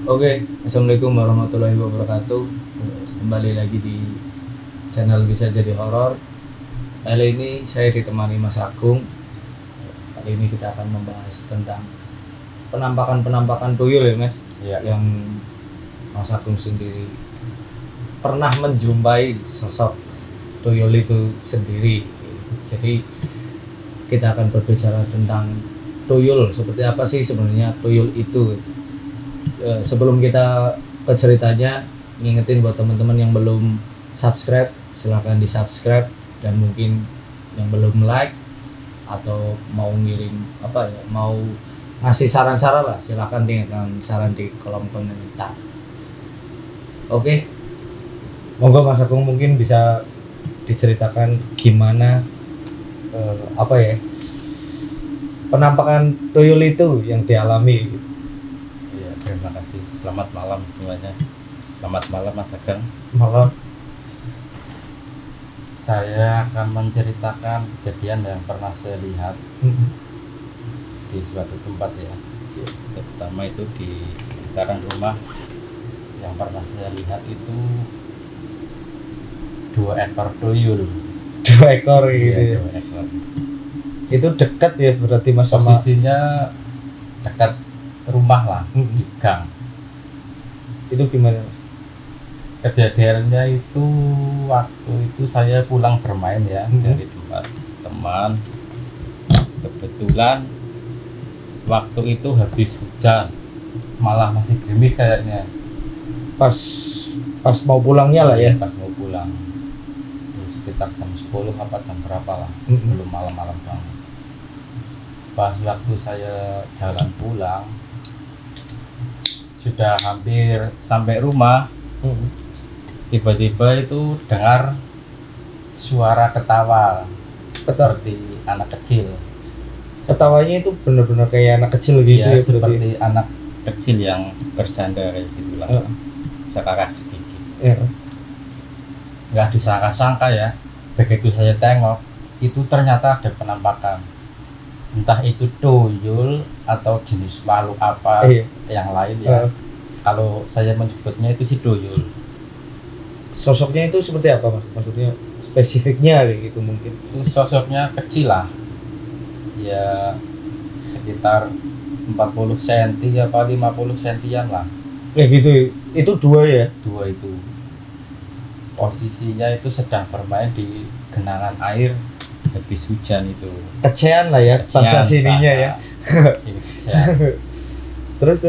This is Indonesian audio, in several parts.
Oke, assalamualaikum warahmatullahi wabarakatuh. Kembali lagi di channel Bisa Jadi Horor. Kali ini saya ditemani Mas Agung. Kali ini kita akan membahas tentang penampakan tuyul ya Mas. Ya. Yang Mas Agung sendiri pernah menjumpai sosok tuyul itu sendiri. Jadi kita akan berbicara tentang tuyul, seperti apa sih sebenarnya tuyul itu. Sebelum kita ke ceritanya, ngingetin buat teman-teman yang belum subscribe, silahkan di subscribe, dan mungkin yang belum like atau mau ngirim mau ngasih saran-saran lah, silahkan tinggalkan saran di kolom komentar. Oke, monggo Mas Agung mungkin bisa diceritakan gimana penampakan tuyul itu yang dialami. Iya, terima kasih. Selamat malam semuanya. Selamat malam Mas Agang. Malam. Saya akan menceritakan kejadian yang pernah saya lihat di suatu tempat ya. Terutama itu di sekitaran rumah. Yang pernah saya lihat itu 2 ekor tuyul. 2 ekor gitu Iya, ya. 2 ekor. Itu dekat ya berarti Mas sama Posisinya dekat rumah lah, di gang. itu gimana Mas? Kejadiannya itu waktu itu saya pulang bermain ya dari tempat teman. Kebetulan waktu itu habis hujan, malah masih gerimis kayaknya. Pas mau pulangnya lah ya. Pas mau pulang sekitar jam 10 apa jam berapa lah, belum malam-malam banget. Pas waktu saya jalan pulang, sudah hampir sampai rumah, tiba-tiba itu dengar suara ketawa seperti anak kecil. Ketawanya itu benar-benar kayak anak kecil gitu Ya, ya seperti anak kecil yang bercanda kayak gitulah. Sekarang sedikit. Ya. Nggak disangka-sangka ya, begitu saya tengok, itu ternyata ada penampakan. Entah itu tuyul atau jenis makhluk apa yang lain ya. Kalau saya menyebutnya itu si tuyul. Sosoknya itu seperti apa Mas? Maksudnya spesifiknya kayak gitu mungkin. Itu sosoknya kecil lah. Ya sekitar 40 cm apa 50 cm lah. Kayak gitu. Itu 2 ya? 2 itu. Posisinya itu sedang bermain di genangan air habis hujan itu. Kecean lah ya bahasa sininya ya. Terus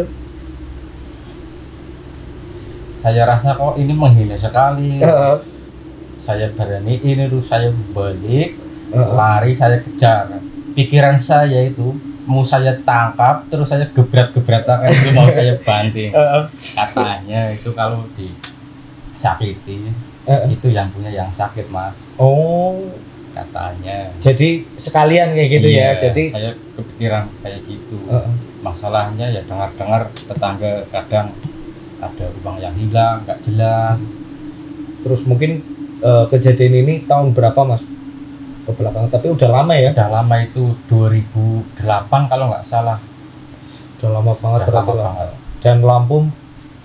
saya rasa kok ini menghina sekali. Saya berani ini tuh, saya balik, lari, saya kejar. Pikiran saya itu mau saya tangkap, terus saya gebrat-gebratakan itu mau saya banting. Katanya itu kalau disakiti itu yang punya yang sakit Mas. Oh, katanya. Jadi sekalian kayak gitu iya, ya. Jadi saya kepikiran kayak gitu. Masalahnya ya dengar-dengar tetangga kadang ada uang yang hilang nggak jelas. Terus mungkin kejadian ini tahun berapa Mas? Ke belakang, tapi udah lama ya? Udah lama itu 2008 kalau nggak salah. Udah lama banget berarti lah. Banget. Dan lampu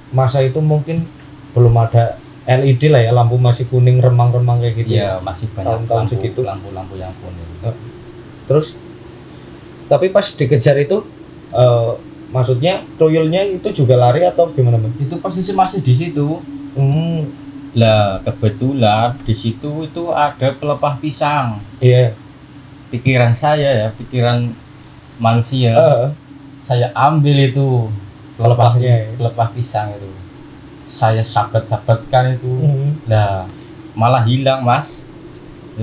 masa itu mungkin belum ada LED lah ya, lampu masih kuning remang-remang kayak gitu. Iya, masih banyak tahun segitu lampu-lampu yang kuning. Terus tapi pas dikejar itu maksudnya tuyulnya itu juga lari atau gimana Mas? Itu posisi masih di situ. Lah kebetulan di situ itu ada pelepah pisang. Iya. Pikiran saya ya, pikiran manusia. Saya ambil itu pelepah pisang itu. Saya sabat-sabatkan itu. Lah malah hilang Mas.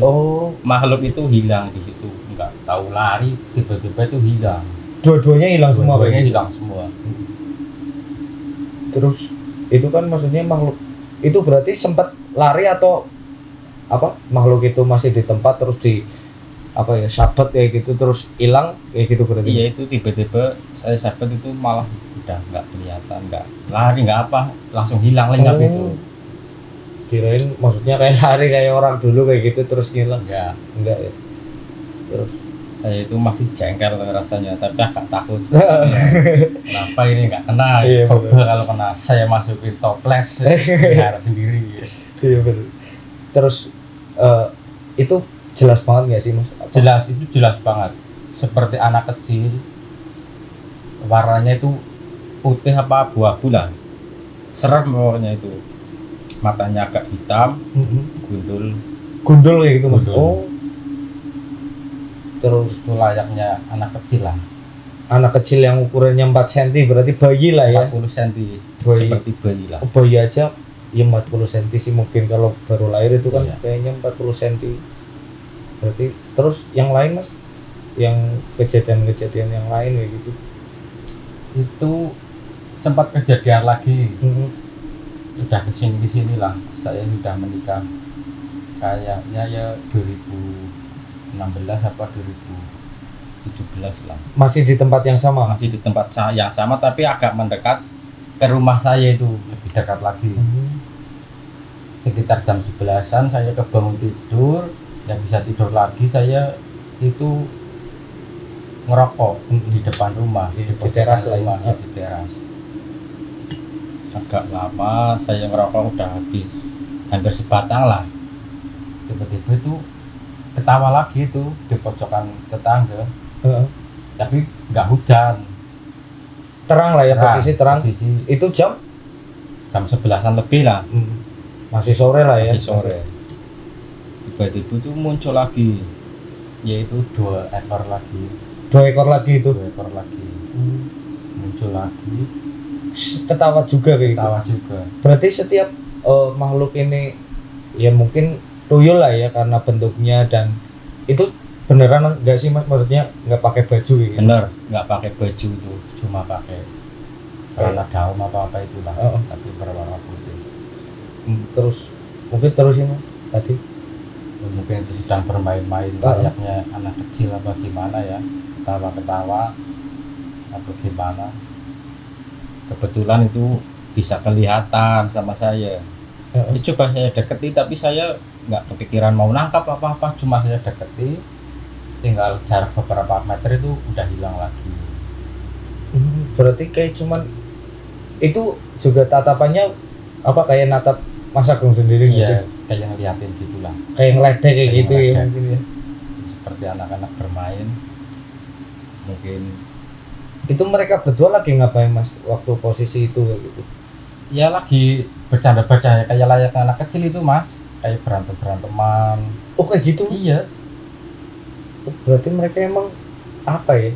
Oh, makhluk itu hilang di situ, nggak tahu lari, tiba-tiba itu hilang. Dua-duanya hilang semua. Dua-duanya hilang semua. Terus itu kan maksudnya makhluk itu berarti sempat lari atau apa? Makhluk itu masih di tempat terus di sabat kayak gitu terus hilang kayak gitu berarti? Iya, itu tiba-tiba saya sabat itu malah udah nggak kelihatan, nggak lari, nggak apa, langsung hilang lenyap itu. Kirain maksudnya kayak lari kayak orang dulu kayak gitu terus ngilang. Enggak ya. Terus Saya itu masih jengkel rasanya, tapi agak takut. Kenapa ini nggak kena? Iya, Coba bener. kalau kena saya masukin toples, harus sendiri. Iya benar. Terus itu jelas banget nggak sih mas? Jelas, itu jelas banget. Seperti anak kecil, warnanya itu putih apa abu-abu lah. Serem pokoknya itu. Matanya agak hitam, gundul. Gundul kayak gitu mas. Gundul. Oh. Terus Itu layaknya anak kecil lah. anak kecil yang ukurannya 4 cm berarti bayi lah ya. 40 cm, Bayi. seperti bayi lah. Oh, bayi aja ya 40 cm sih mungkin kalau baru lahir itu kan Iya. kayaknya 40 cm. Berarti terus yang lain mas, yang kejadian-kejadian yang lain kayak gitu. Itu sempat kejadian lagi. Udah kesini lah, saya sudah menikah kayaknya ya 2016 apa 2017 lah. Masih di tempat yang sama. Masih di tempat yang sama tapi agak mendekat ke rumah saya, itu lebih dekat lagi. Sekitar jam 11-an saya kebangun tidur, yang bisa tidur lagi saya itu ngerokok di depan rumah, Di pojok teras lah rumah, ya. di teras. Agak lama saya ngerokok udah habis hampir sebatang lah, tiba-tiba itu ketawa lagi itu di pojokan tetangga, tapi nggak hujan, Terang lah ya, posisi terang. posisi Itu jam jam 11-an lebih lah, masih sore lah ya. masih sore. Tiba-tiba itu muncul lagi, yaitu 2 ekor lagi, 2 ekor lagi itu. 2 ekor lagi muncul lagi, Ketawa juga kayak gitu. ketawa juga. Berarti setiap makhluk ini ya mungkin tuyul lah ya karena bentuknya, dan itu beneran enggak sih mas, maksudnya nggak pakai baju gitu. Bener, nggak pakai baju itu, cuma pakai celana daun apa itulah, tapi berwarna putih. Terus mungkin terus ini tadi Mungkin itu sedang bermain-main layaknya anak kecil apa gimana ya, ketawa-ketawa atau gimana. Kebetulan itu bisa kelihatan sama saya. Ya, coba saya deketi tapi saya nggak kepikiran mau nangkap apa-apa, cuma saya deketi, tinggal jarak beberapa meter itu udah hilang lagi. berarti kayak cuman itu juga tatapannya apa kayak natap Mas Agung sendiri nggak sih? Iya, kayak ngeliatin gitulah, Kayak ngeledek kayak Kayak gitu ya ngeledek. mungkin ya. seperti anak-anak bermain. Mungkin Itu mereka berdua lagi ngapain mas waktu posisi itu kayak gitu? ya lagi bercanda-bercanda kayak layaknya anak kecil itu mas, kayak berantem-beranteman. Oh kayak gitu? Iya, Berarti mereka emang apa ya,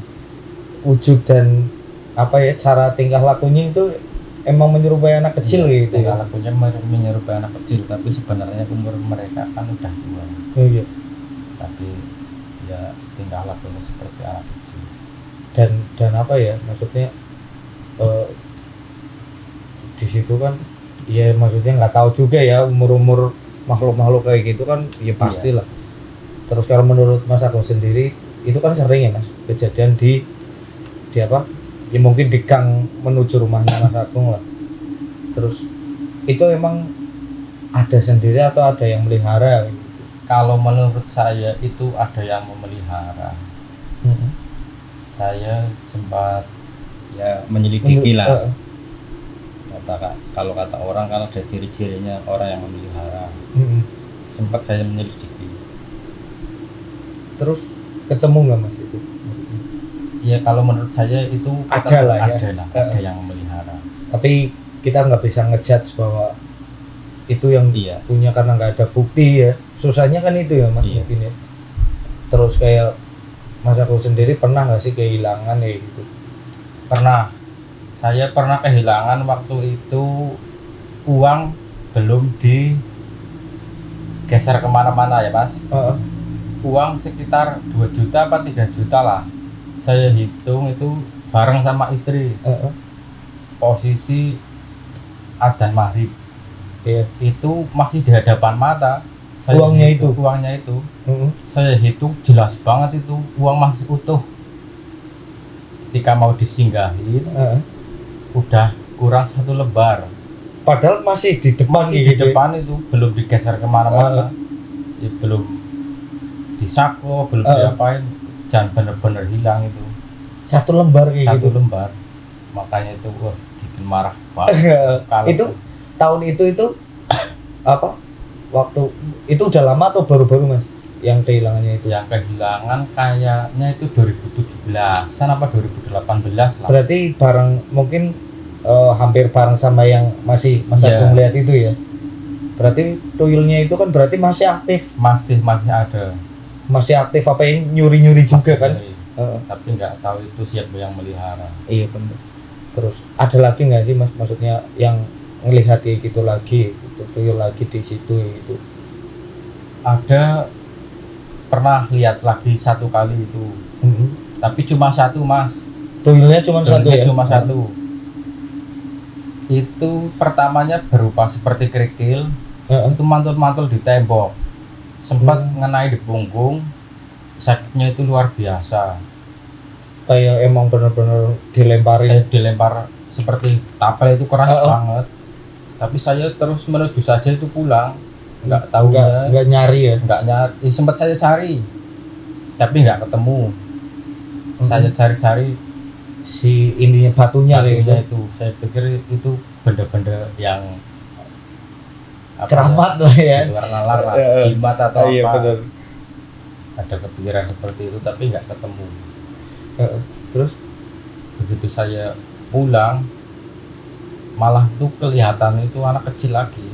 wujud dan apa ya cara tingkah lakunya itu emang menyerupai anak kecil iya, gitu tingkah ya? lakunya menyerupai anak kecil, tapi sebenarnya umur mereka kan udah tua, Oh, iya. tapi ya tingkah lakunya seperti anak kecil. Dan apa ya maksudnya di situ kan ya maksudnya nggak tahu juga ya umur makhluk kayak gitu kan ya pastilah. Terus kalau menurut Mas Agung sendiri itu kan sering ya mas kejadian di apa ya mungkin di gang menuju rumahnya Mas Agung lah. Terus itu emang ada sendiri atau ada yang melihara gitu? Kalau menurut saya itu ada yang memelihara. Saya sempat ya menyelidiki lah. Kalau kata orang kan ada ciri-cirinya orang yang memelihara. Sempat saya menyelidiki. Terus ketemu nggak mas itu? Ya kalau menurut saya itu Ada lah ya. ada yang memelihara. Tapi kita nggak bisa ngejudge bahwa itu yang Iya. punya karena nggak ada bukti ya. Susahnya kan itu ya mas. Iya. Mungkin ya. Terus kayak Mas Agung sendiri pernah nggak sih kehilangan kayak gitu? Pernah. Saya pernah kehilangan waktu itu uang belum digeser kemana-mana ya mas. Uang sekitar 2 juta apa 3 juta lah. Saya hitung itu bareng sama istri. Posisi adzan maghrib. Iya. Itu masih di hadapan mata. Uangnya itu saya hitung jelas banget itu uang masih utuh. Ketika mau disinggahin udah kurang 1 lembar. Padahal masih di depan Masih di gitu. depan itu belum digeser kemana-mana. Ya, belum disako, belum diapain. jangan bener-bener hilang itu. Satu lembar kayak Satu gitu. lembar. Makanya itu wah bikin marah banget. Kalau Itu tahun itu apa? Waktu itu udah lama atau baru-baru Mas yang kehilangannya itu? yang kehilangan kayaknya itu 2017-an apa 2018 lah. Berarti bareng mungkin hampir bareng sama yang masih Mas Iya. Agung lihat itu ya. Berarti tuyulnya itu kan berarti masih aktif. Masih ada. Masih aktif apa yang nyuri-nyuri juga Masih kan? nyari. Heeh. Tapi nggak tahu itu siapa yang melihara. Iya benar. Terus ada lagi nggak sih Mas, maksudnya yang ngelihat kayak gitu lagi, gitu, tuyul lagi di situ gitu? Ada pernah lihat lagi satu kali itu, tapi cuma satu Mas. Tuyulnya cuma satu Tuyulnya ya? cuma satu. Itu pertamanya berupa seperti kerikil, Heeh. itu mantul-mantul di tembok, sempat Hmm. ngenai di punggung, sakitnya itu luar biasa. Kayak emang benar-benar dilemparin. Dilempar seperti tapel itu keras Oh. banget. Tapi saya terus menuju saja itu pulang, nggak tahu nggak nyari ya? nggak nyari. Sempat saya cari, tapi nggak ketemu. Saya cari-cari Si ininya batunya kayak gitu. batunya itu, saya pikir itu benda-benda yang apa Keramat lah ya. ya, di luar nalar lah, jimat atau Iya apa. benar. Ada kepikiran seperti itu, tapi nggak ketemu. Terus Begitu saya pulang, malah tuh kelihatan itu anak kecil lagi.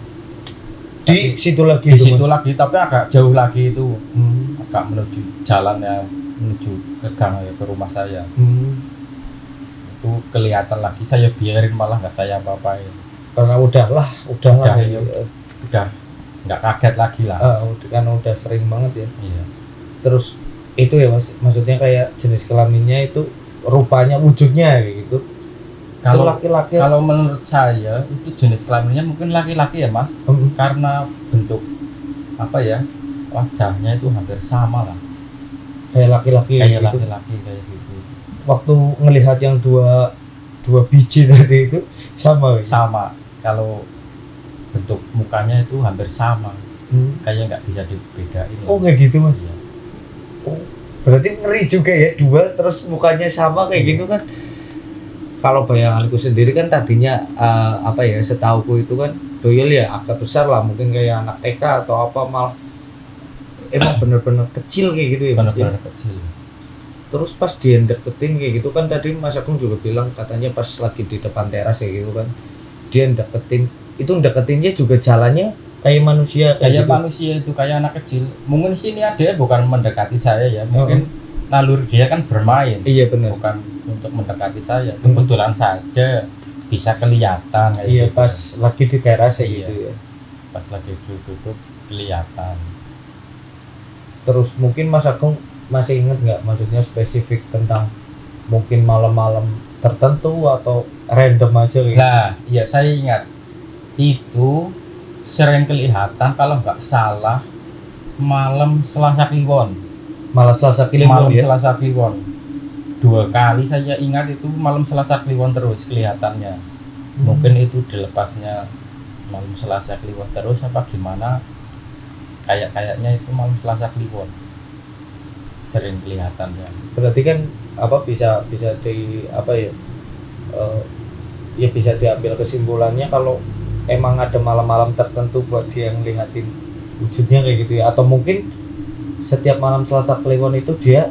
di situ lagi Di itu, situ Mas? lagi, tapi agak jauh lagi itu, Hmm. agak menuju jalan yang menuju ke gang ya, ke rumah saya. Itu kelihatan lagi, saya biarin, malah nggak saya apa-apain. Karena udah lah Udah, kayak iya. gitu. Udah nggak kaget lagi lah. Karena udah sering banget ya. Iya. Terus itu ya Mas, maksudnya kayak jenis kelaminnya itu rupanya wujudnya kayak gitu. Itu Kalau laki-laki. kalau menurut saya itu jenis kelaminnya mungkin laki-laki ya Mas, karena bentuk apa ya, wajahnya itu hampir sama lah, Kayak laki-laki kayak gitu. laki-laki kayak gitu. Waktu ngelihat yang dua biji tadi itu sama gitu. Sama, kalau bentuk mukanya itu hampir sama, kayak nggak bisa dibedain lah. Oh kayak gitu Mas. Iya. Berarti ngeri juga ya, dua terus mukanya sama kayak gitu kan. Kalau bayanganku sendiri kan tadinya apa ya, setauku itu kan tuyul ya agak besar lah, mungkin kayak anak TK atau apa, malah emang bener-bener kecil kayak gitu ya Mas ya. Benar-benar kecil. Terus pas dia deketin kayak gitu kan, tadi Mas Agung juga bilang katanya pas lagi di depan teras kayak gitu kan, dia deketin, itu deketinnya juga jalannya kayak manusia Kayak gitu. manusia itu, kayak anak kecil. Mungkin sini ada bukan mendekati saya ya, mungkin naluri dia kan bermain. Iya benar. Bukan untuk mendekati saya. Kebetulan saja bisa kelihatan kayak Iya gitu. pas lagi di teras kayak Iya. gitu ya. Pas lagi duduk kelihatan. Terus mungkin Mas Agung masih inget nggak, maksudnya spesifik tentang mungkin malam-malam tertentu atau random aja gitu? Nah, iya saya ingat itu sering kelihatan kalau nggak salah malam Selasa Kliwon. Malah Selasa Kliwon Malam ya? Selasa Kliwon. 2 kali saya ingat itu malam Selasa Kliwon terus kelihatannya. Mungkin itu dilepasnya malam Selasa Kliwon terus apa gimana? Kayaknya itu malam Selasa Kliwon. Sering kelihatannya. Berarti kan apa bisa di apa ya? Ya bisa diambil kesimpulannya kalau emang ada malam-malam tertentu buat dia ngelihatin wujudnya kayak gitu ya, atau mungkin setiap malam Selasa Kliwon itu dia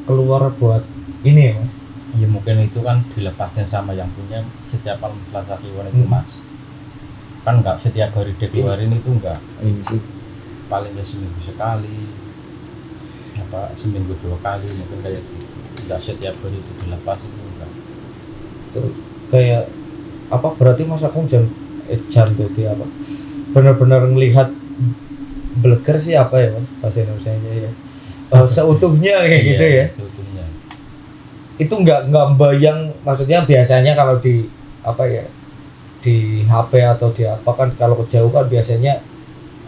keluar buat ini ya Mas. Ya mungkin itu kan dilepasnya sama yang punya setiap malam Selasa Kliwon itu Mas. Kan nggak setiap hari dikeluarin itu enggak. Ini sih. Paling ya seminggu sekali. Apa seminggu 2 kali mungkin kayak gitu. Enggak setiap hari itu dilepas itu enggak. Terus kayak apa, berarti Mas Agung jam berarti apa? Benar-benar ngelihat bleger sih apa ya Mas bahasa Indonesianya ya? Seutuhnya kayak gitu ya. Seutuhnya. Itu nggak bayang, maksudnya biasanya kalau di apa ya, di HP atau di apa kan, kalau kejauh kan biasanya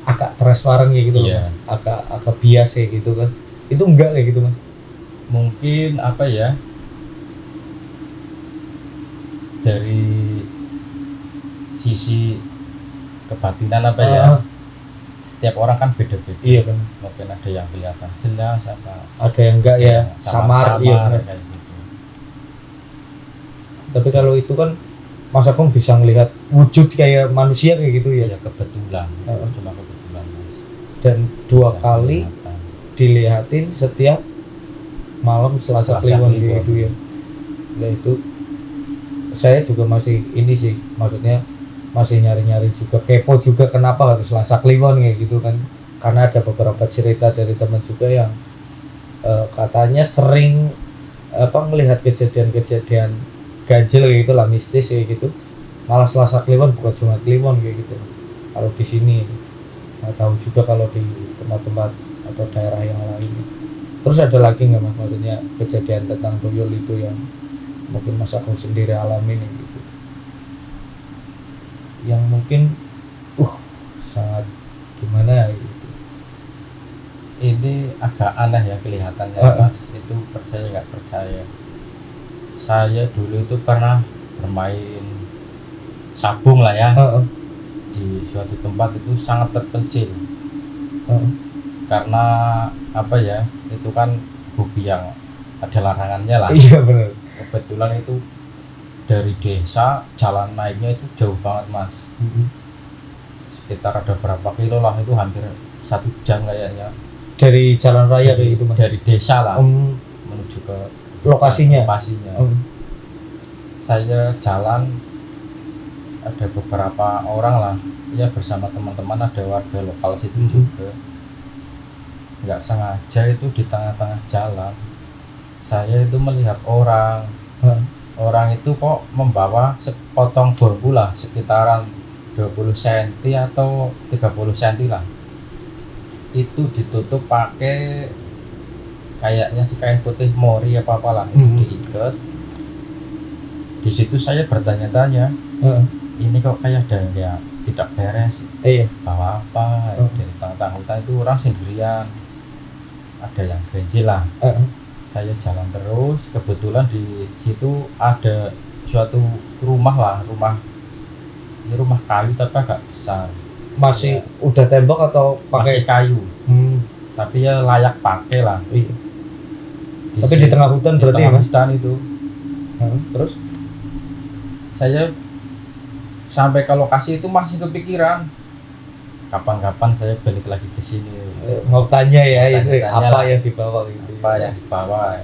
agak transparan kayak gitu loh, Iya. Mas. Agak bias kayak gitu kan. Itu enggak kayak gitu Mas. Mungkin apa ya? Dari sisi kebatinan apa ya? setiap orang kan beda-beda. Iya kan. Mungkin ada yang kelihatan jelas apa Ada yang enggak ya, samar, iya benar. kayak gitu. Tapi kalau itu kan Mas Agung bisa melihat wujud kayak manusia kayak gitu ya. Ya kebetulan, cuma kebetulan Mas. Dan 2 Bisa kali kelihatan. dilihatin setiap malam Selasa Selasa Kliwon Kliwon. gitu ya. Nah itu saya juga masih ini sih, maksudnya masih nyari-nyari juga, kepo juga kenapa harus Selasa Kliwon kayak gitu kan. Karena ada beberapa cerita dari teman juga yang katanya sering melihat kejadian-kejadian ganjil kayak gitu lah, mistis kayak gitu. Malah Selasa Kliwon bukan cuma Kliwon kayak gitu. Kalau di sini nggak tahu juga kalau di tempat-tempat atau daerah yang lain. Terus ada lagi nggak Mas, maksudnya kejadian tentang tuyul itu yang mungkin Mas Agung sendiri alamin gitu, yang mungkin sangat gimana ya gitu. Ini agak aneh ya kelihatannya Mas. Itu percaya nggak percaya. Saya dulu itu pernah bermain sabung lah ya. Di suatu tempat itu sangat terpencil. Karena apa ya, itu kan hobi yang ada larangannya lah. Iya benar. Kebetulan itu dari desa jalan naiknya itu jauh banget Mas. Sekitar ada berapa kilo lah, itu hampir 1 jam kayaknya. Dari jalan raya kayak gitu Mas. Dari desa lah menuju ke lokasinya. Saya jalan, ada beberapa orang lah ya bersama teman-teman, ada warga lokal situ juga. Nggak sengaja itu di tengah-tengah jalan saya itu melihat orang itu kok membawa sepotong bambu lah, sekitaran 20 cm atau 30 cm lah. Itu ditutup pakai kayaknya si kain putih mori apa-apalah, itu diikat. Di situ saya bertanya-tanya, ini kok kayak ada yang tidak beres. Bawa apa? Dari tengah-tengah hutan itu orang sendirian, ada yang ganjil lah. Saya jalan terus, kebetulan di situ ada suatu rumah lah, rumah kayu tapi agak besar. Masih udah tembok atau pakai masih kayu? Tapi ya layak pakai lah. Tapi di tengah hutan berarti ya Mas? Hutan itu. Terus saya sampai ke lokasi itu masih kepikiran, kapan-kapan saya balik lagi ke sini. Mau tanya ya, itu apa lah, yang dibawa gitu. Apa yang dibawa.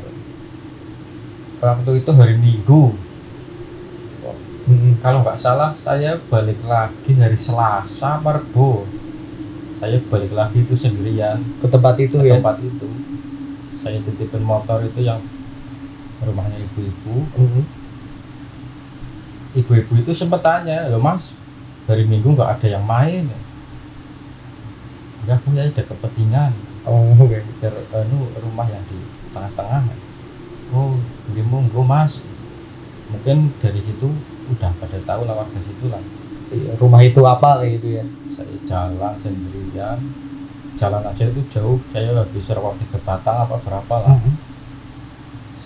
Waktu itu hari Minggu. Kalau nggak salah saya balik lagi hari Selasa apa Rebo. Saya balik lagi itu sendirian ke tempat itu ke ya. Tempat itu. Saya titipin motor itu yang rumahnya ibu-ibu. Ibu-ibu itu sempat tanya, loh Mas, hari Minggu nggak ada yang main? Enggak, punya ada kepentingan. Rumah yang di tengah-tengah. Oh, monggo Mas. Mungkin dari situ udah pada tahu lah warga situ lah. Rumah itu apa kayak gitu ya. Saya jalan sendirian, jalan aja itu jauh. Saya habis rokok 3 batang apa berapa lah.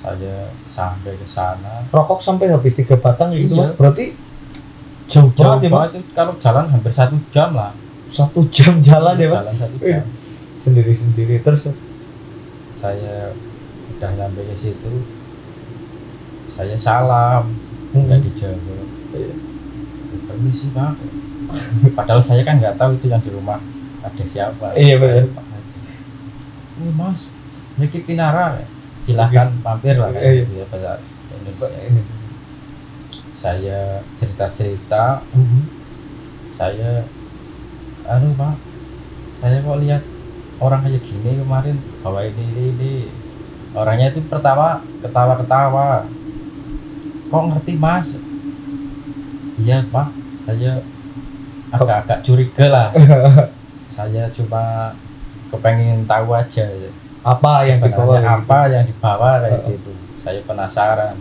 Saya sampai ke sana. Rokok sampai habis 3 batang gitu Mas. Berarti jauh banget ya Mas. Kalau jalan hampir 1 jam lah. 1 jam jalan ya Mas. Jalan 1 jam. Sendiri-sendiri terus. Saya udah nyampe ke situ. Saya salam, nggak dijawab. Permisi Pak. Padahal saya kan nggak tahu itu yang di rumah ada siapa. Iya benar. Mas, ini Pinara. Silahkan mampir lah kayak gitu ya bahasa Indonesia. Saya cerita-cerita. Saya Pak, saya kok lihat orang kayak gini kemarin bawa ini. Orangnya itu pertama ketawa-ketawa. Kok ngerti Mas? Iya Pak, saya agak-agak curiga lah. Saya cuma kepengen tahu aja apa yang dibawa kayak gitu. Saya penasaran.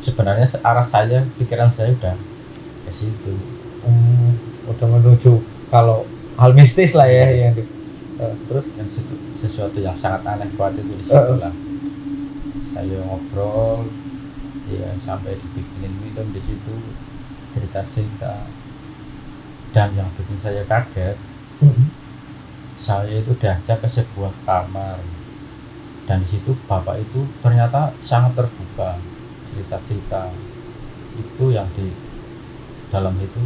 Sebenarnya arah saya, pikiran saya udah ke situ. Udah menuju kalau hal mistis lah ya yang terus sesuatu yang sangat aneh buat itu di situ lah. Saya ngobrol, ya sampai dibikinin minum di situ, cerita-cerita. Dan yang bikin saya kaget, saya itu diajak ke sebuah kamar, dan di situ bapak itu ternyata sangat terbuka cerita-cerita itu yang di dalam itu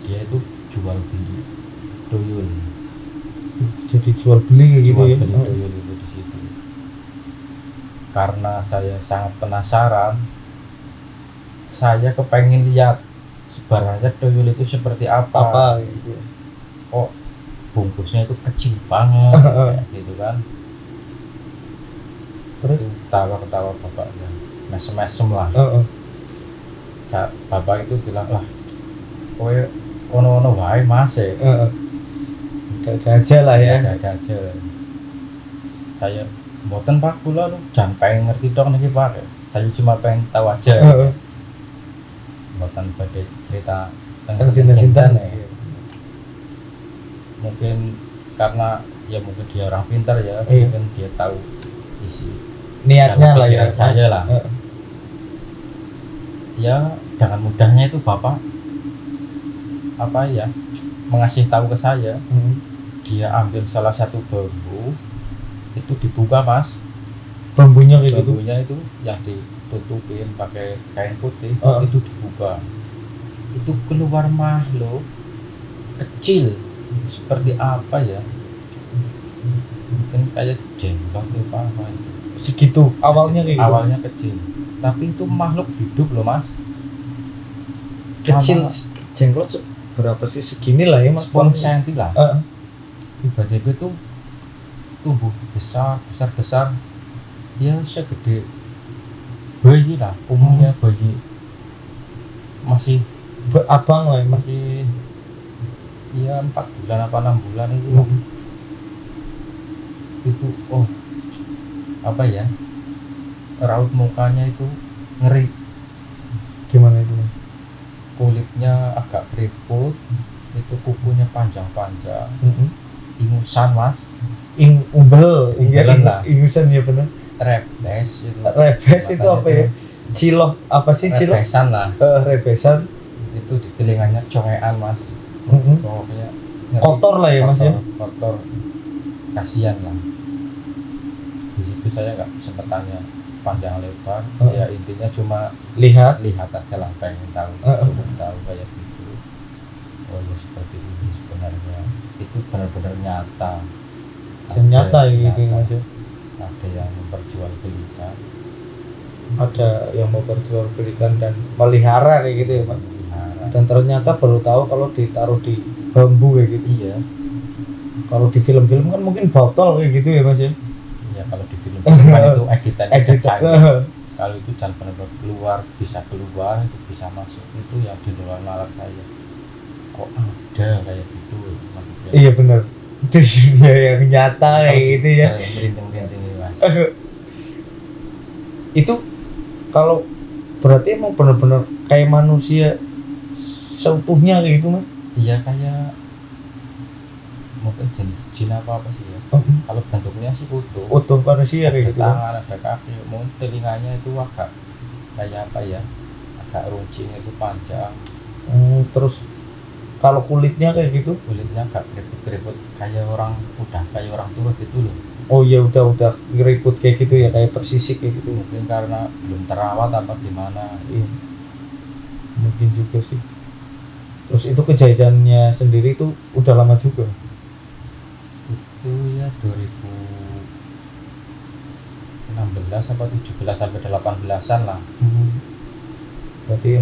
dia itu jual beli tuyul, Jadi jual beli kayak gitu jual ya. beli tuyul itu di situ. Karena saya sangat penasaran, saya kepengen lihat sebenarnya tuyul itu seperti Apa gitu. kok bungkusnya itu kecil banget kayak gitu kan. Terus? Itu ketawa bapaknya, mesem-mesem lah. Bapak itu bilang, lah kowe ono-ono wae mas ya. Ada aja lah ya. Ada aja. Saya mboten pak, kula lu jangan pengen ngerti dong nih pak, saya cuma pengen tahu aja. Mboten badhe cerita Tentang sinten-sinten ya. Mungkin karena ya mungkin dia orang pintar ya, mungkin dia tahu isi niatnya lah ya. Saya lah. Ya dengan mudahnya itu bapak apa ya mengasih tahu ke saya, dia ambil salah satu bambu itu dibuka mas, Bambunya kayak gitu. bambunya itu yang ditutupin pakai kain putih, itu dibuka, itu keluar makhluk kecil seperti apa ya, mungkin kayak jenggot apa itu. Segitu awalnya kayak gitu. Awalnya kecil, tapi itu makhluk hidup loh mas. Kecil jenggot berapa sih, segini lah ya mas, 10 cm lah. Tiba-tiba tuh tumbuh besar ya segede bayi lah, umumnya bayi masih abang lah ya mas. masih ya 4 bulan apa 6 bulan itu. Itu apa ya, raut mukanya itu ngeri, Gimana itu? kulitnya agak keriput, itu kukunya panjang-panjang, ingusan mas, Umbel, Umbelan lah. ingusan ya benar. rebes itu. Rebes itu apa ya? Ciloh apa sih ciloh? Rebesan lah. Rebesan. Itu di telinganya congean mas. Pokoknya ngeri, Kotor lah ya mas ya. kotor, kasihan lah. Di situ saya nggak sempat tanya panjang lebar, ya intinya cuma Lihat. aja lah, pengen tahu, cuma tahu kayak gitu. Oh ya seperti ini sebenarnya, itu benar-benar nyata. Nyata gitu mas ya. Ada yang memperjualbelikan, Ada yang mau perjualbelikan dan melihara kayak gitu ya mas. Dan ternyata baru tahu kalau ditaruh di bambu kayak gitu. Iya. Kalau di film-film kan mungkin botol kayak gitu ya mas ya. Iya kalau di film kan itu editan. Kalau itu jangan benar-benar keluar, itu bisa masuk, itu yang di luar nalar saya. Kok ada kayak gitu maksudnya. Iya benar. Itu dunia yang nyata kayak gitu ya. Merinding-merinding ini mas. Itu kalau berarti emang benar-benar kayak manusia seutuhnya kayak gitu mas. Iya kayak mungkin jenis jin apa sih ya. Kalau bentuknya sih Utuh manusia kayak gitu. Tangan ada kaki, mungkin telinganya itu agak kayak apa ya, agak runcing, itu panjang. Terus kalau kulitnya kayak gitu? Kulitnya agak keriput-keriput kayak orang tua gitu loh. Oh iya udah keriput kayak gitu ya, kayak persisik kayak gitu. Mungkin karena belum terawat apa gimana. Iya. Mungkin juga sih. Terus itu kejadiannya sendiri itu udah lama juga. Itu ya 2016 apa 17 sampai 18-an lah. Berarti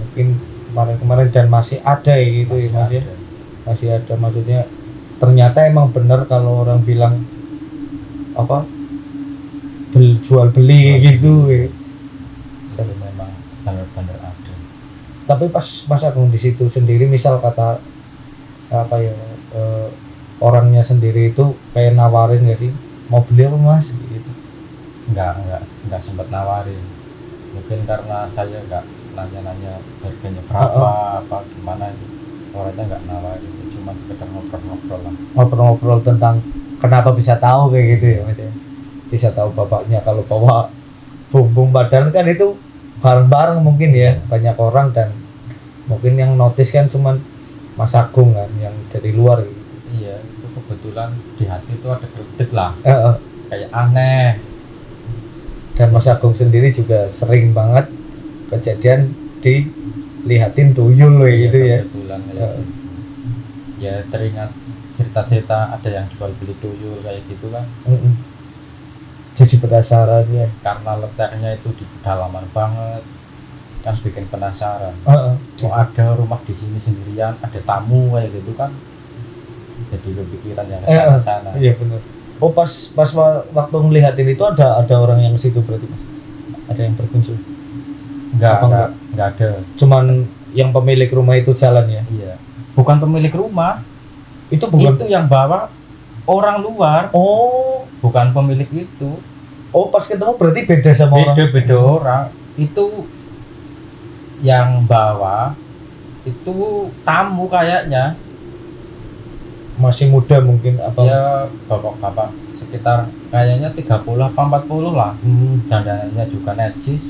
mungkin kemarin dan masih ada ya gitu ya mas ya. Masih ada, maksudnya ternyata emang benar kalau orang bilang apa jual beli gitu ya. Jadi memang benar-benar ada. Tapi pas Mas Agung di situ sendiri, misal kata apa ya, orangnya sendiri itu kayak nawarin nggak sih, mau beli apa mas gitu? Nggak sempat nawarin, mungkin karena saya nggak nanya harganya berapa apa gimana itu, orangnya nggak nawarin, cuma sekedar ngobrol-ngobrol lah. Ngobrol-ngobrol tentang kenapa bisa tahu kayak gitu ya mas ya. Bisa tahu bapaknya kalau bawa bumbung badan kan itu bareng-bareng mungkin ya, banyak orang, dan mungkin yang notice kan cuman Mas Agung kan yang dari luar gitu. Iya, itu kebetulan di hati itu ada kritik lah, Heeh. kayak aneh. Dan Mas Agung sendiri juga sering banget kejadian dilihatin tuyul loh Iya, gitu ya. kebetulan kayak Heeh. gitu. Ya teringat cerita-cerita ada yang jual beli tuyul kayak gitu kan, Mm-mm. Jadi penasaran ya. karena letaknya itu di pedalaman banget kan bikin penasaran. Heeh. Mau ada rumah di sini sendirian, ada tamu kayak gitu kan, jadi kepikiran yang kesana-sana. Iya benar. Oh pas waktu ngelihatin itu ada orang yang situ berarti Mas. Ada yang berkunjung. Apa Enggak ada. Cuman yang pemilik rumah itu jalan ya. Iya, bukan pemilik rumah, Itu bukan. itu yang bawa orang luar, Oh, bukan pemilik itu. pas ketemu berarti beda sama orang. Beda orang. Itu yang bawa itu tamu kayaknya. Masih muda mungkin apa? Ya bapak-bapak sekitar kayaknya 30 apa 40 lah. Dandanannya juga najis.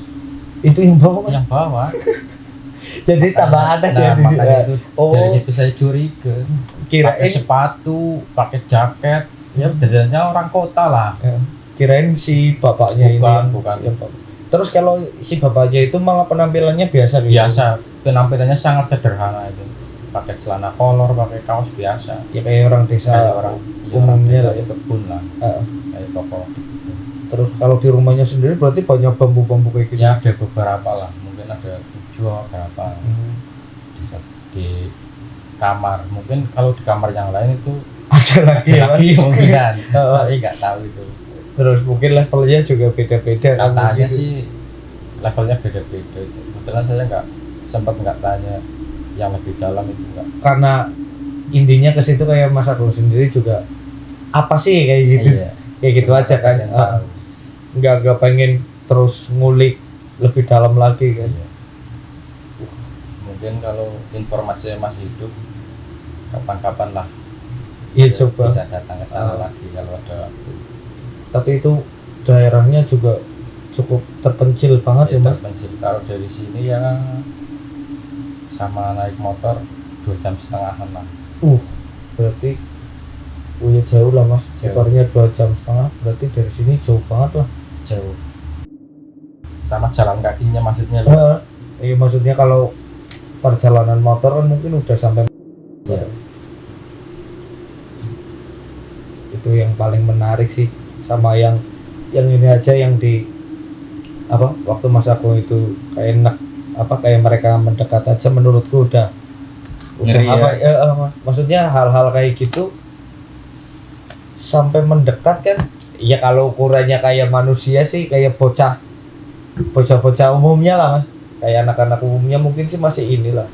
Itu yang bawa. Yang bawa. Jadi tambah aneh ya di makanya itu Oh, dari situ saya curiga. Pakai kirain sepatu, pakai jaket, ya dandanannya orang kota lah. kirain si bapaknya Bukan. yang bapak. Terus kalau si bapaknya itu malah penampilannya biasa gitu. Biasa, penampilannya sangat sederhana itu. Pakai celana kolor, pakai kaos biasa. Ya kayak orang desa Kayak orang umumnya lah ya, kebun lah. Kayak toko. Terus kalau di rumahnya sendiri berarti banyak bambu-bambu kayak gitu. Ya ada beberapa lah, mungkin ada 7 berapa di kamar. Mungkin kalau di kamar yang lain itu Ada lagi ya. lagi mungkinan, tapi nggak tahu itu. Terus mungkin levelnya juga beda-beda. Katanya gitu. sih levelnya beda-beda. Kebetulan saya nggak tanya yang lebih dalam itu enggak. Karena intinya ke situ kayak Mas Agung sendiri juga apa sih kayak gitu. Iya. Kayak gitu aja kan. Tahu. Nggak pengen terus ngulik lebih dalam lagi kan. Iya. Mungkin kalau informasinya masih hidup, kapan-kapan lah Iya coba. bisa datang ke sana lagi kalau ada waktu. Tapi itu daerahnya juga cukup terpencil banget ya Mas. Terpencil. Kalau dari sini ya sama naik motor 2,5 jam lah. Berarti punya jauh lah Mas. Jauh. Sekitarnya 2,5 jam. Berarti dari sini jauh banget lah. Jauh. Sama jalan kakinya maksudnya loh. Iya maksudnya kalau perjalanan motor kan mungkin udah sampai. Iya. Itu yang paling menarik sih, sama yang ini aja yang di apa waktu Mas Agung itu kayak mereka mendekat aja menurutku udah Ngeri ya. Maksudnya hal-hal kayak gitu sampai mendekat kan ya, kalau ukurannya kayak manusia sih kayak bocah umumnya lah Mas, kayak anak-anak umumnya mungkin sih masih inilah,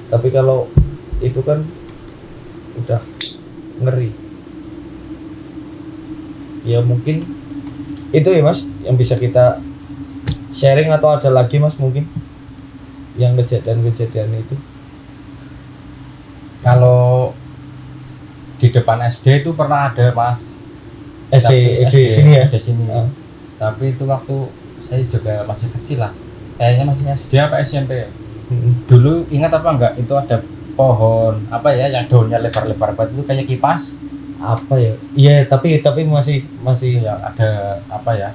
tapi kalau itu kan udah ngeri ya. Mungkin itu ya Mas yang bisa kita sharing, atau ada lagi Mas mungkin yang kejadian itu? Kalau di depan SD itu pernah ada Mas. SD sini ya? Di sini. Tapi itu waktu saya juga masih kecil lah. Kayaknya masih SD apa SMP ya? Dulu ingat apa enggak? Itu ada pohon apa ya yang daunnya lebar-lebar banget itu kayak kipas. Apa ya? Iya, tapi masih Yang ada apa ya?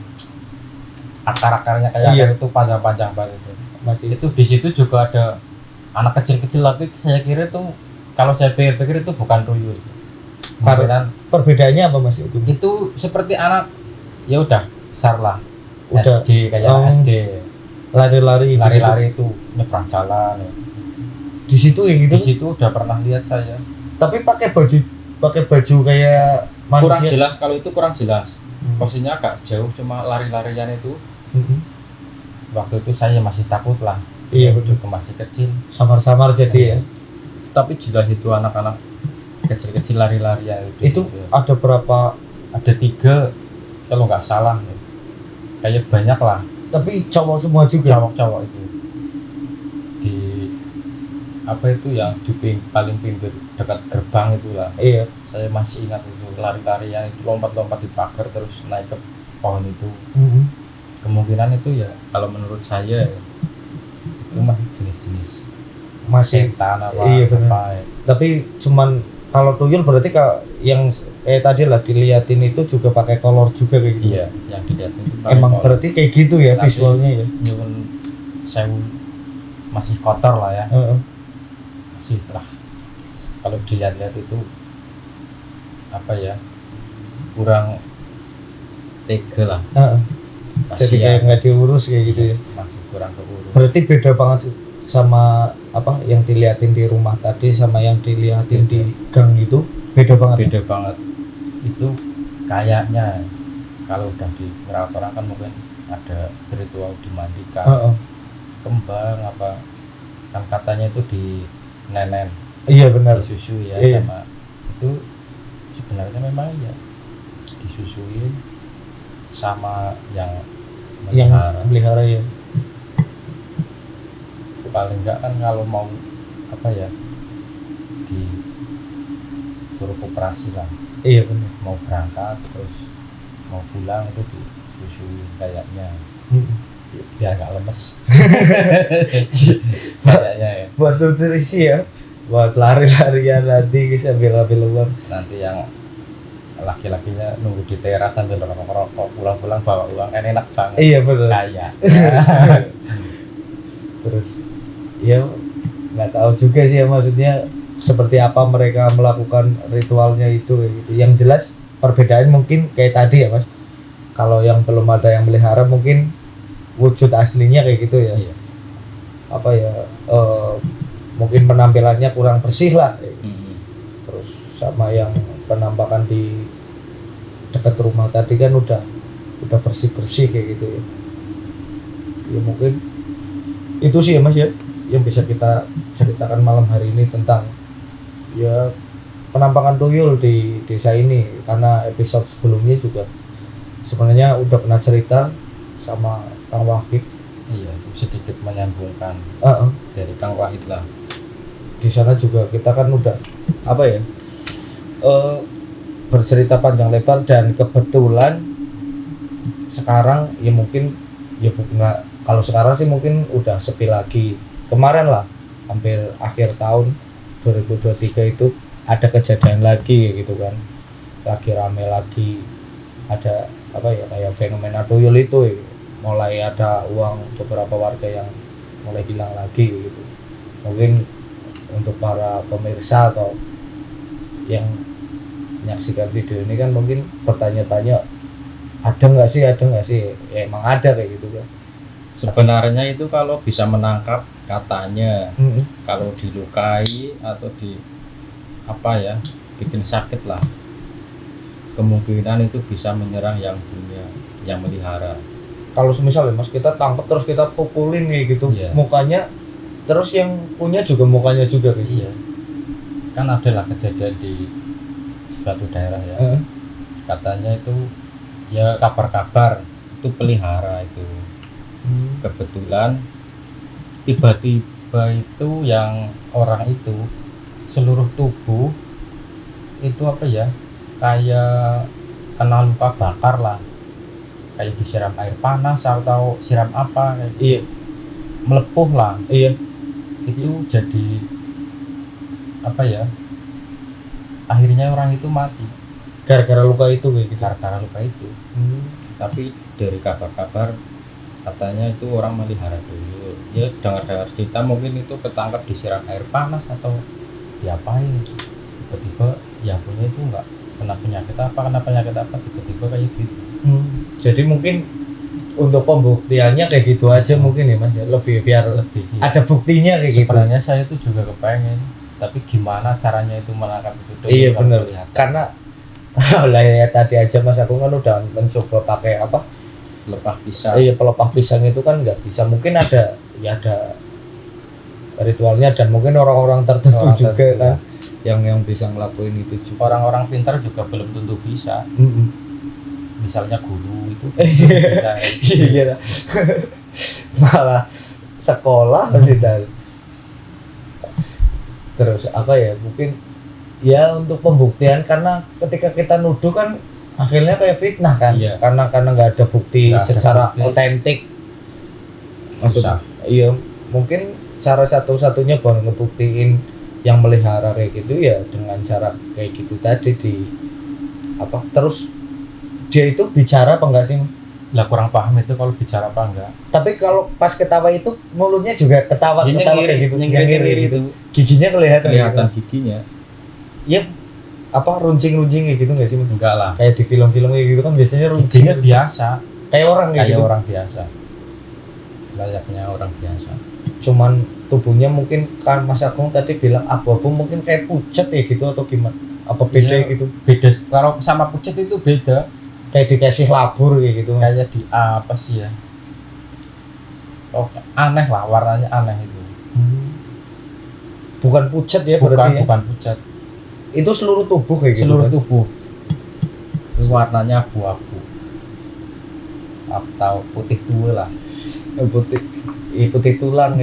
Akar-akarnya kayak itu panjang-panjang banget itu. Masih Itu di situ juga ada anak kecil-kecil, tapi saya kira itu, kalau saya pikir-pikir itu bukan tuyul. Mungkin perbedaannya apa Mas itu? itu seperti anak ya udah besar lah, Udah SD kayak SD lari-lari itu nyebrang jalan ya. Di situ ya gitu. Di situ udah pernah lihat saya. Tapi pakai baju kayak manusia. Kurang jelas, kalau itu kurang jelas. Posisinya agak jauh, cuma lari-larian itu. Waktu itu saya masih takut lah. Iya, betul. Juga masih kecil. Samar-samar jadi ya. Tapi jelas itu anak-anak kecil-kecil lari-larian itu. Ada berapa? Ada 3 kalau nggak salah. Kayak banyak lah. Tapi cowok semua juga. Cowok itu. Di apa itu yang di paling pinggir dekat gerbang itulah. Iya. Saya masih ingat itu lari-larian itu, lompat-lompat di pagar terus naik ke pohon itu. Kemungkinan itu ya kalau menurut saya itu masih jenis-jenis masih setan apa. Iya benar. Tapi cuman Kalau tuyul berarti yang tadi lah diliatin itu juga pakai kolor juga kayak gitu. Iya, yang dilihat itu Emang berarti kayak gitu ya. Tapi visualnya ya. nyuwun sewu masih kotor lah ya. Masih lah. Kalau dilihat-lihat itu apa ya? Kurang tega lah. Jadi kayak nggak diurus kayak gitu ya. Masih kurang keurus. Berarti beda banget sama apa yang diliatin di rumah tadi sama yang diliatin di gang itu beda banget. Beda banget. Itu kayaknya kalau udah di merawat orang kan mungkin ada ritual dimandikan, kembang apa kan katanya itu di nenen. Iya benar. Disusui ya sama itu sebenarnya memang ya disusuin sama yang melihara ya. Paling enggak kan kalau mau apa ya suruh operasi lah. Iya benar. Mau berangkat terus mau pulang itu disusui kayaknya biar nggak lemes. Kayaknya ya. Buat nutrisi ya. Buat lari-larian nanti sambil ambil uang. Nanti yang laki-lakinya nunggu di teras sambil rokok-rokok pulang-pulang bawa uang kan enak banget. Iya benar. Kayak. Terus ya nggak tahu juga sih ya maksudnya seperti apa mereka melakukan ritualnya itu kayak gitu. Yang jelas perbedaan mungkin kayak tadi ya Mas. Kalau yang belum ada yang melihara mungkin wujud aslinya kayak gitu ya. Iya. Apa ya mungkin penampilannya kurang bersih lah. Terus sama yang penampakan di dekat rumah tadi kan udah bersih kayak gitu ya. Ya mungkin itu sih ya Mas ya yang bisa kita ceritakan malam hari ini tentang ya penampakan tuyul di desa ini, karena episode sebelumnya juga sebenarnya udah pernah cerita sama Kang Wahid. Iya, sedikit menyambungkan dari Kang Wahid lah. Di sana juga kita kan udah apa ya bercerita panjang lebar, dan kebetulan sekarang ya mungkin ya nggak, kalau sekarang sih mungkin udah sepi lagi. Kemarin lah hampir akhir tahun 2023 itu ada kejadian lagi gitu kan, lagi rame lagi, ada apa ya kayak fenomena tuyul itu ya. Mulai ada uang beberapa warga yang mulai hilang lagi gitu. Mungkin untuk para pemirsa atau yang menyaksikan video ini kan mungkin bertanya-tanya ada nggak sih ya, emang ada kayak gitu kan. Sebenarnya itu kalau bisa menangkap katanya kalau dilukai atau di apa ya bikin sakit lah, kemungkinan itu bisa menyerang yang punya, yang melihara. Kalau misalnya Mas kita tangkap terus kita pukulin kayak gitu mukanya, terus yang punya juga mukanya juga kayak gitu. Iya. Kan adalah kejadian di suatu daerah ya. Katanya itu ya kabar-kabar itu pelihara itu. Kebetulan tiba-tiba itu yang orang itu seluruh tubuh itu apa ya kayak kena luka bakar lah, kayak disiram air panas atau siram apa kayak gitu. Melepuh lah. Itu jadi apa ya, akhirnya orang itu mati gara-gara luka itu kayak gitu. Gara-gara luka itu. Tapi dari kabar-kabar katanya itu orang melihara tuyul. Ya dengar-dengar cerita mungkin itu ketangkap disiram air panas atau diapain. Tiba-tiba yang punya itu enggak kena penyakit apa tiba-tiba kayak gitu. Jadi mungkin untuk pembuktiannya kayak gitu aja mungkin ya Mas ya, lebih biar ada buktinya kayak gitu. Sebenarnya saya itu juga kepengen, tapi gimana caranya itu menangkap itu tuyul. Iya benar. Karena lah ya tadi aja Mas aku kan udah mencoba pakai apa? Pelepah pisang. Pelepah pisang itu kan nggak bisa. Mungkin ada ritualnya, dan mungkin orang-orang tertentu juga kan yang bisa ngelakuin itu juga. Orang-orang pintar juga belum tentu bisa. Misalnya guru itu bisa. Iya. Malah sekolah sih tadi. Terus apa ya, mungkin ya untuk pembuktian, karena ketika kita nuduh kan akhirnya kayak fitnah kan. Karena nggak ada bukti secara otentik. Maksudnya iya, mungkin cara satu-satunya buat ngebuktiin yang melihara kayak gitu ya dengan cara kayak gitu tadi di apa terus dia itu bicara apa enggak sih? Lah kurang paham itu kalau bicara apa enggak. Tapi kalau pas ketawa itu mulutnya juga ketawa Ini kayak gitu, nyengir gitu. Giginya kelihatan. Kelihatan gitu. giginya. Iya, apa runcing kayak gitu nggak sih? Enggak lah. Kayak di film-film kayak gitu kan biasanya runcing. Giginya biasa. Kayak orang kayak gitu. Orang biasa. Layaknya orang biasa. Cuman tubuhnya mungkin kan Mas Agung tadi bilang abu-abu mungkin kayak pucet ya gitu atau gimana? Apa beda Iya, gitu? Beda kalau sama pucet itu beda. Kayak dikasih labur kayak gitu. Kayak di apa sih ya? Oh, aneh lah warnanya aneh itu. Bukan pucet ya Bukan berarti ya? bukan pucat. Itu seluruh tubuh kayak gitu. Seluruh kan? tubuh. Warnanya abu-abu. Atau putih tua lah. Putih tulang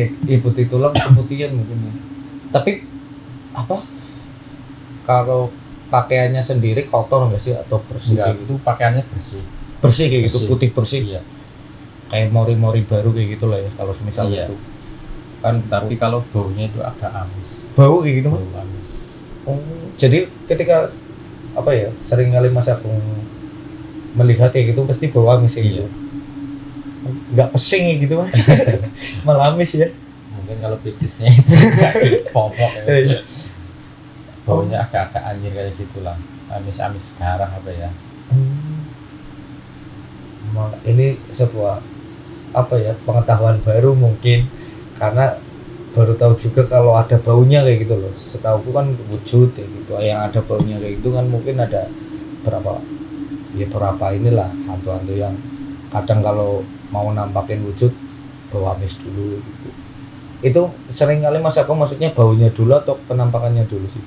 keputihan mungkin ya. Tapi apa? Kalau pakaiannya sendiri kotor nggak sih atau bersih? Enggak, kayak gitu? itu pakaiannya bersih. Bersih kayak gitu, Bersih. putih bersih. Iya. Kayak mori-mori baru kayak gitu lah ya. Kalau semisal Iya. itu kan Tapi kalau baunya itu agak amis. bau kayak gitu Mas? Bau amis. Oh, jadi ketika apa ya sering kali Mas Agung melihat kayak gitu pasti bau amis kayak gitu. Iya. Nggak pesing kayak gitu Mas. Malah amis ya. Mungkin kalau pipisnya itu enggak dipopok ya. Iya. Baunya agak-agak anjir kayak gitulah. Amis-amis darah apa ya. Ini sebuah apa ya pengetahuan baru mungkin karena baru tahu juga kalau ada baunya kayak gitu loh. Setahuku kan wujud kayak gitu. Yang ada baunya kayak gitu kan mungkin ada berapa inilah hantu-hantu yang kadang kalau mau nampakin wujud bau amis dulu gitu. Itu sering kali Mas Agung maksudnya baunya dulu atau penampakannya dulu sih?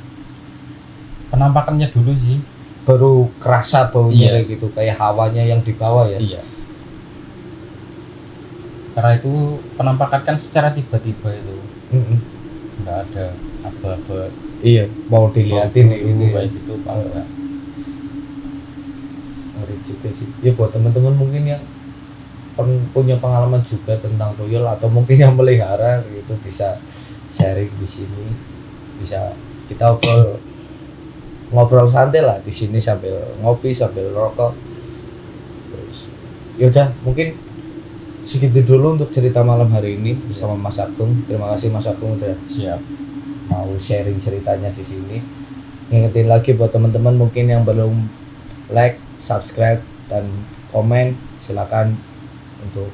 Penampakannya dulu sih. Baru kerasa baunya Iya. kayak gitu kayak hawanya yang di bawah ya. Iya. Karena itu penampakan kan secara tiba-tiba itu. Mm-mm. Enggak ada aba-aba Iya, mau diliatin bau kayak gitu ya. baik itu apa enggak. Ngeri juga sih. Ya buat teman-teman mungkin yang punya pengalaman juga tentang tuyul atau mungkin yang melihara gitu bisa sharing di sini. Bisa kita ngobrol santai lah di sini sambil ngopi sambil rokok. Terus yaudah mungkin segitu dulu untuk cerita malam hari ini bersama Mas Agung. Terima kasih Mas Agung udah Siap. mau sharing ceritanya di sini. Ingetin lagi buat teman-teman mungkin yang belum like, subscribe dan komen, silakan untuk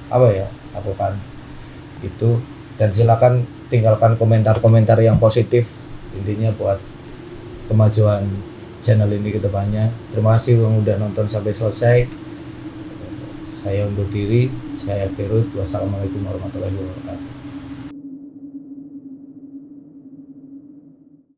apa ya lakukan itu dan silakan tinggalkan komentar-komentar yang positif intinya buat kemajuan channel ini ke depannya. Terima kasih yang udah nonton sampai selesai. Saya undur diri, saya Gerut. Wassalamualaikum warahmatullahi wabarakatuh.